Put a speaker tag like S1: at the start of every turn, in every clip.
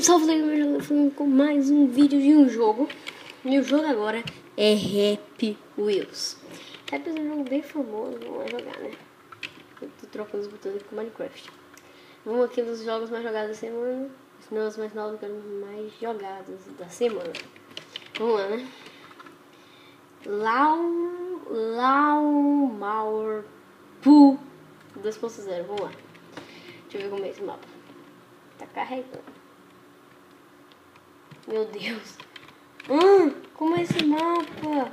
S1: pessoal, falando com mais um vídeo de um jogo. E o jogo agora é Happy Wheels. Happy Wheels é um jogo bem famoso, vamos jogar, né? Eu tô trocando os botões com Minecraft. Vamos aqui nos jogos mais jogados da semana. Os mais novos mais jogados da semana. Vamos lá, né? Laumauer Pool 2.0, vamos lá. Deixa eu ver como é esse mapa. Tá carregando. Meu Deus. Como é esse mapa?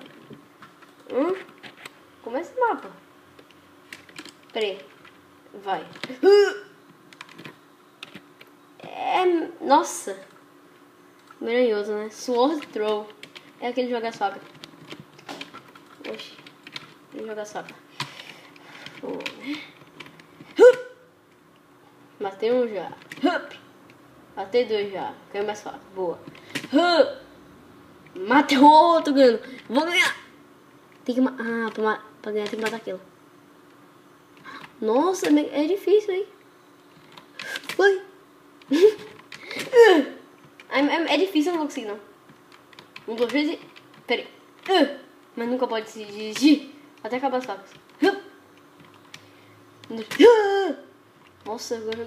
S1: Como é esse mapa? Peraí. Vai. Nossa. Maravilhoso, né? Sword Throw. É aquele jogar faca. Oxi. Ele joga faca. Vamos lá, né? Matei um já. Matei dois já. Caiu mais fácil. Boa. Matei outro, ganhando. Vou ganhar. Tem que pra ganhar tem que matar aquilo. Nossa, é difícil, hein? Foi. É difícil, eu não vou conseguir, não. 1, 2, 3 e... Pera aí. Mas nunca pode se dirigir até acabar as facas. Nossa, agora...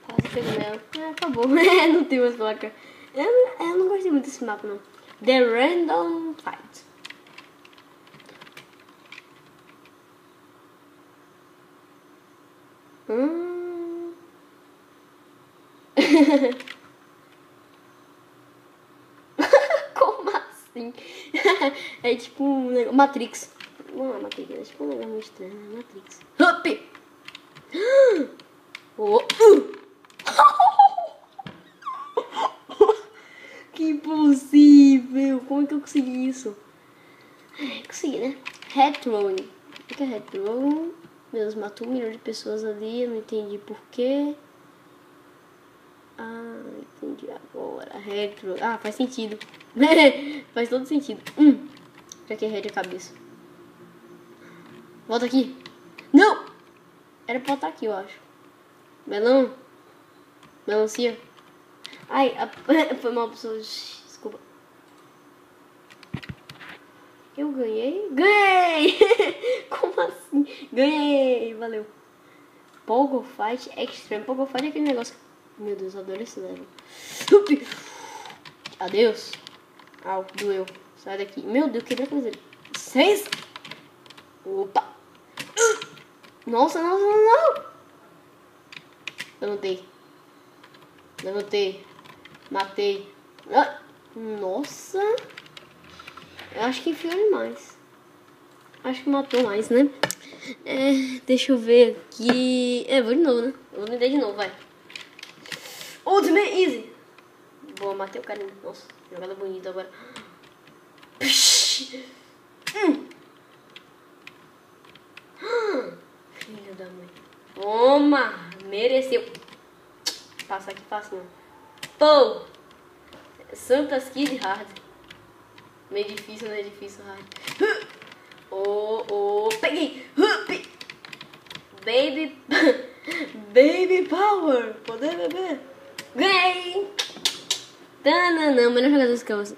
S1: Quase pegou nela. Acabou. Não tem mais placa. Eu não gostei muito desse mapa, não. The Random Fight. Como assim? É tipo um negócio... Matrix. Não é Matrix, é tipo um negócio meio estranho, né? Matrix. Que impossível! Como é que eu consegui isso? Consegui, né? Head throwing. O que é head throwing? Deus, matou 1 milhão de pessoas ali, eu não entendi porquê. Entendi agora. Head throwing. Faz sentido. Faz todo sentido. Já que é head a cabeça. Volta aqui. Não! Era pra voltar aqui, eu acho. Melão. Melancia. Ai, foi mal, pessoal. Desculpa. Eu ganhei? Ganhei! Como assim? Ganhei! Valeu. Pogo Fight Extreme. Pogo Fight é aquele negócio. Meu Deus, eu adoro esse level. Adeus. Doeu. Sai daqui. Meu Deus, quebrei a coisa dele. 6. Opa. Nossa, não. Levantei. Matei. Nossa. Eu acho que enfiou demais. Acho que matou mais, né? Deixa eu ver aqui. Vou de novo, né? Eu vou me dar de novo, vai. Ultimate Easy. Boa, matei o carinha. Nossa, jogada bonita agora. Filho da mãe. Toma! Mereceu. Passa aqui fácil, não. Pô! Santas Kid Hard. Meio difícil, não é difícil, hard. Peguei! Baby Power! Poder beber! Ganhei! Tananã, melhor jogador dos caras.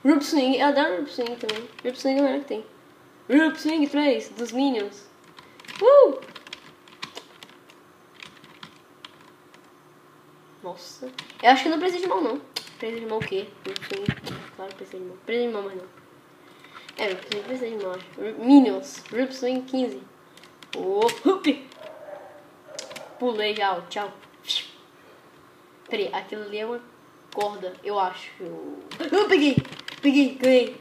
S1: Roop Swing, eu adoro Roop Swing também. Roop Swing é o melhor que tem. Roop Swing 3, dos Minions. Nossa. Eu acho que não precisa de mão, não. Precisa de mão o quê? Roop Swing. Claro, precisa de mão. Precisa de mão, mas não. Roop Swing precisa de mão, acho. Minions. Roop Swing 15. Pulei já, tchau. Peraí, aquilo ali é uma corda, eu acho. Peguei, ganhei.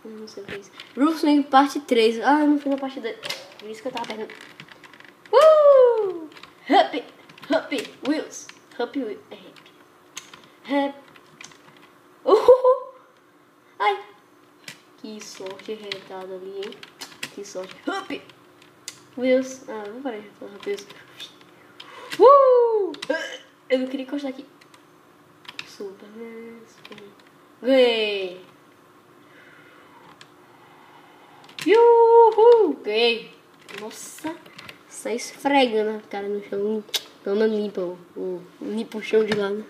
S1: Não sei o que é isso. Roop Swing parte 3. Eu não fui na parte 2. Por isso que eu tava perdendo. Happy Wheels. Happy Wheels. Ai. Que sorte retada ali, hein? Que sorte. Happy Wheels. Vou parar de falar Happy Wheels. Eu não queria encostar aqui. Super. Ganhei. Ganhei. Nossa. Sai esfregando a cara no chão. Toma, limpa o chão de lado.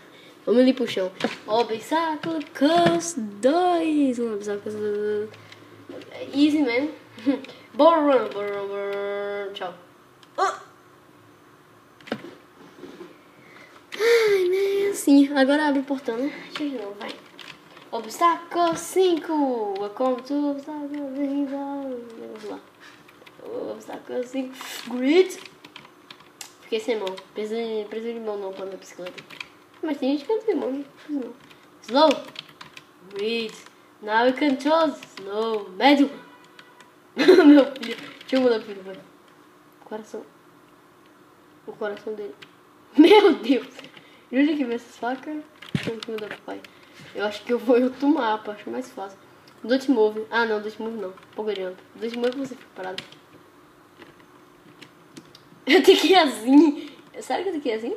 S1: Vamos limpar o chão. Obstáculo Course 2. Um obstáculo 2. Easy, man. Bora. Tchau. Ai, né? Assim. Agora abre o portão, né? Deixa eu de novo, vai. Obstáculo 5. Welcome to obstáculo 5. Vamos lá. Obstáculo 5. Grid. Fiquei sem mão. Preciso de mão não pra minha bicicleta. Mas tem gente que não tem mão, não. Slow. Grid. Now you can choose. Slow. Médio. Meu filho. Deixa eu mudar pro filho, vai. Coração. O coração dele. Meu Deus. Jura que vê essas facas? Deixa eu mudar pro pai. Eu acho que eu vou em outro mapa. Acho mais fácil. Dot Move. Ah, não. Dot Move não. Pouco adianta. Dot Move você fica parado. Eu tenho que ir assim. Sério que eu tenho que ir assim?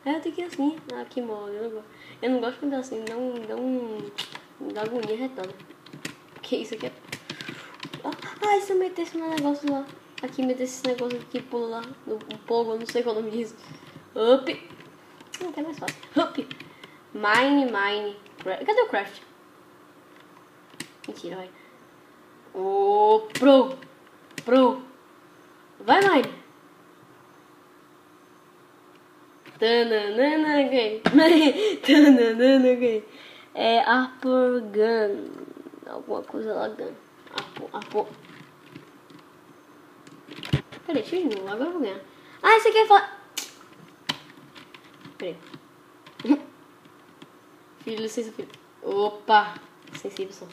S1: É, eu tenho que ir assim. Ah, que mole. Eu não gosto quando é assim. Dá agonia retada. Que isso aqui é... Ah, se eu metesse um negócio lá. Aqui, metesse esse negócio aqui, pula lá. No pogo, eu não sei qual é o nome disso. Up. Não, que é mais fácil. Up. Mine. Cadê o craft? Mentira, vai. Oh, pro. Vai, Mine. Tananana, gay. Tananana, gay. É Upper Gun. Alguma coisa lá, Gun. Apo. Peraí, deixa eu ir de novo. Agora eu vou ganhar. Ah, você quer falar... Peraí. Filho, licença, filho. Opa. Sensível só.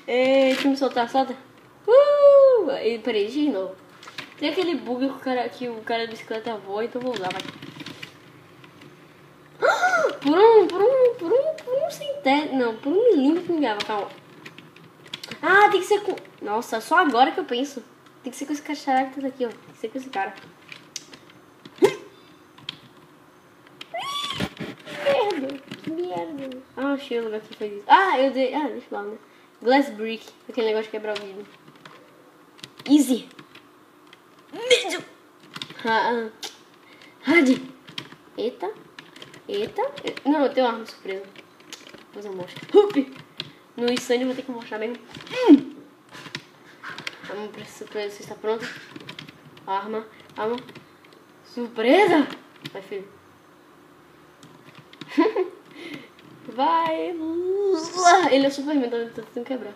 S1: Deixa eu me soltar, solta. Peraí, deixa eu ir de novo. Tem aquele bug que o cara da bicicleta voa, então vou usar, vai. Por um centésimo. Não, por um milímetro me ganhava, calma. Ah, tem que ser com... Nossa, só agora que eu penso. Tem que ser com esse cacharacta daqui, ó. Tem que ser com esse cara. Que merda. Ah, achei o lugar que fez isso. Ah, eu dei... Ah, deixa eu lá, né? Glass Brick. Aquele negócio de quebrar o vidro. Easy. Vídeo. Hard. Eita. Não, eu tenho uma arma surpresa. Depois eu mostro. Hup. No incêndio eu vou ter que mostrar mesmo. Vamos pra surpresa. Você está pronto? Arma. Surpresa. Vai, filho. Vai. Ele é o Superman, então ele tá tentando quebrar.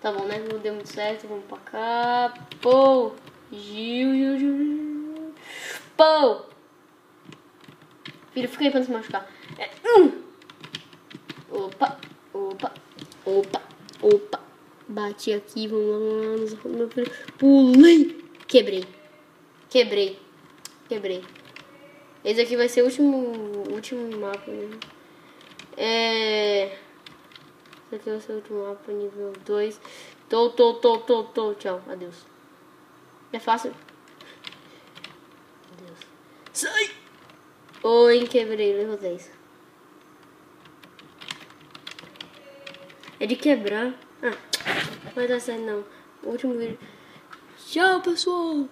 S1: Tá bom, né? Não deu muito certo. Vamos pra cá. Pô. Gil. Pô. Filho, fica aí pra não se machucar. Opa. Bati aqui, vamos lá, meu filho. Pulei. Quebrei. Esse aqui vai ser o último mapa, né? Esse aqui vai ser o último mapa, nível 2. Tchau, adeus. É fácil. Adeus. Sai! Oi, quebrei, level 10. É de quebrar. Ah, vai dar certo não. O último vídeo. Tchau, pessoal.